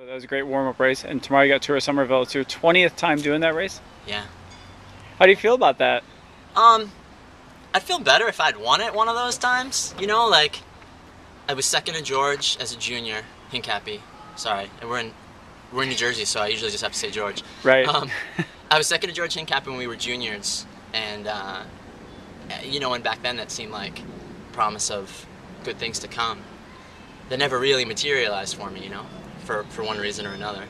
That was a great warm-up race, and tomorrow you got Tour of Somerville. It's your 20th time doing that race? Yeah. How do you feel about that? I'd feel better if I'd won it one of those times. You know, like, I was second to George as a junior, Hincapie. Sorry, and we're in New Jersey, so I usually just have to say George. Right. I was second to George Hincapie when we were juniors, and you know, and back then that seemed like promise of good things to come. That never really materialized for me, you know, for one reason or another.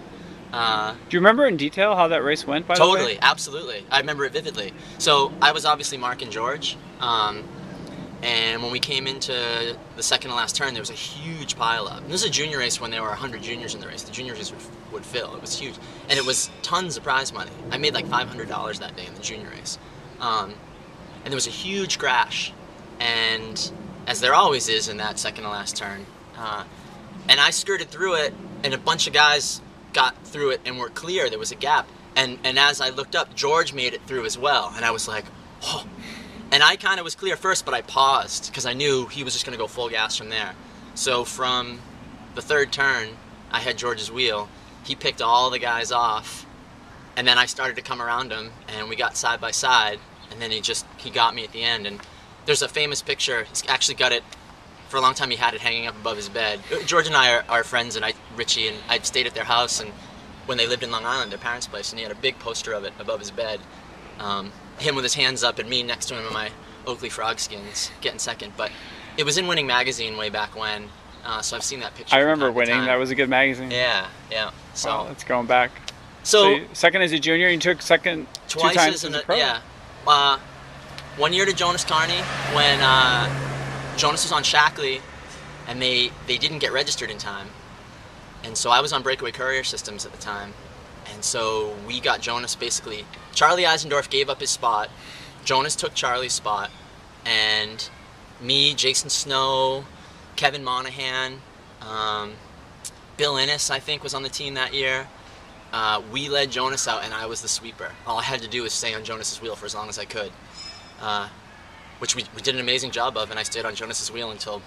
Do you remember in detail how that race went, by the way? Totally, absolutely. I remember it vividly. So I was obviously Mark and George, and when we came into the second to last turn, there was a huge pileup. This is a junior race when there were 100 juniors in the race. The junior race would fill. It was huge. And it was tons of prize money. I made like $500 that day in the junior race. And there was a huge crash. And as there always is in that second to last turn, and I skirted through it, and a bunch of guys got through it and were clear. There was a gap. And as I looked up, George made it through as well. And I was like, oh. And I kind of was clear first, but I paused because I knew he was just going to go full gas from there. So from the third turn, I had George's wheel. He picked all the guys off. And then I started to come around him, and we got side by side. And then he got me at the end. And there's a famous picture. He's actually got it. For a long time, he had it hanging up above his bed. George and I are friends, and Richie, and I'd stayed at their house, and when they lived in Long Island, their parents' place, and he had a big poster of it above his bed. Him with his hands up, and me next to him in my Oakley frog skins, getting second. But it was in Winning Magazine way back when, so I've seen that picture. I remember Winning. That was a good magazine. Yeah, yeah. So wow, it's going back. So second as a junior, you took second twice 2 times as a pro. Yeah. 1 year to Jonas Carney when Jonas was on Shackley, and they didn't get registered in time. And so I was on Breakaway Courier Systems at the time. And so we got Jonas basically. Charlie Eisendorf gave up his spot. Jonas took Charlie's spot. And me, Jason Snow, Kevin Monahan, Bill Innes, I think, was on the team that year. We led Jonas out, and I was the sweeper. All I had to do was stay on Jonas's wheel for as long as I could. Which we did an amazing job of, and I stayed on Jonas's wheel until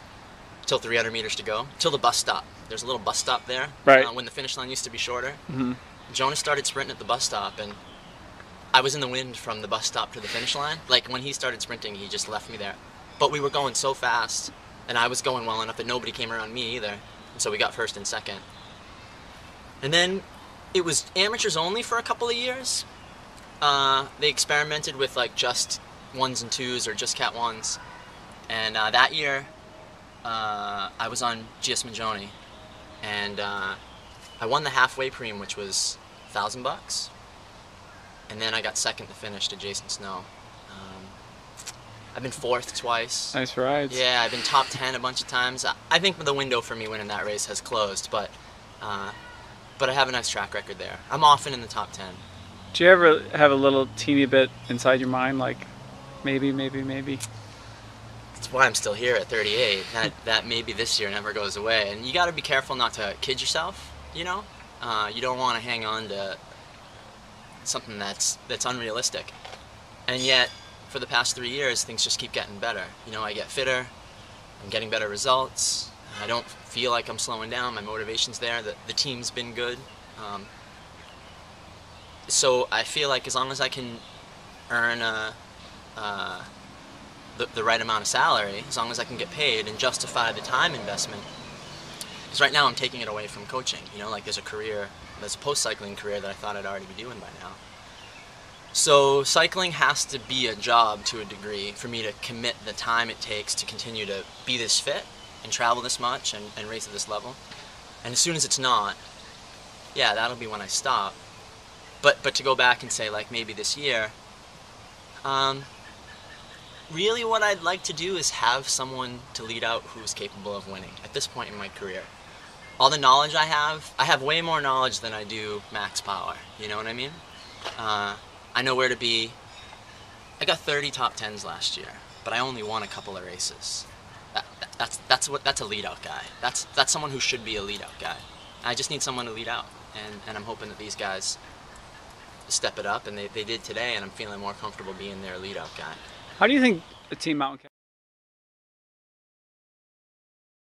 300 meters to go, till the bus stop. There's a little bus stop there, right, when the finish line used to be shorter. Mm-hmm. Jonas started sprinting at the bus stop, and I was in the wind from the bus stop to the finish line. Like, when he started sprinting, he just left me there. But we were going so fast, and I was going well enough that nobody came around me either, and so we got first and second. And then it was amateurs only for a couple of years. They experimented with like just 1s and 2s or just Cat 1s, and that year I was on GS Mangione, and I won the halfway preem, which was $1,000, and then I got second to finish to Jason Snow. I've been fourth twice. Nice rides. Yeah, I've been top 10 a bunch of times. I think the window for me winning that race has closed, but I have a nice track record there. I'm often in the top 10. Do you ever have a little teeny bit inside your mind, like, maybe? That's why I'm still here at 38. That maybe this year never goes away. And you got to be careful not to kid yourself, you know? You don't want to hang on to something that's unrealistic. And yet, for the past 3 years, things just keep getting better. You know, I get fitter, I'm getting better results, I don't feel like I'm slowing down, my motivation's there, the team's been good. So I feel like as long as I can earn the right amount of salary, as long as I can get paid and justify the time investment, because right now I'm taking it away from coaching, you know, like there's a post-cycling career that I thought I'd already be doing by now. So cycling has to be a job to a degree for me to commit the time it takes to continue to be this fit and travel this much and race at this level. And as soon as it's not, yeah, that'll be when I stop. But to go back and say, like, maybe this year, really what I'd like to do is have someone to lead out who's capable of winning at this point in my career. All the knowledge I have way more knowledge than I do max power, you know what I mean? I know where to be. I got 30 top 10s last year, but I only won a couple of races. That's a lead out guy. That's someone who should be a lead out guy. I just need someone to lead out, and I'm hoping that these guys step it up, and they did today, and I'm feeling more comfortable being their lead out guy. How do you think a Team Mountain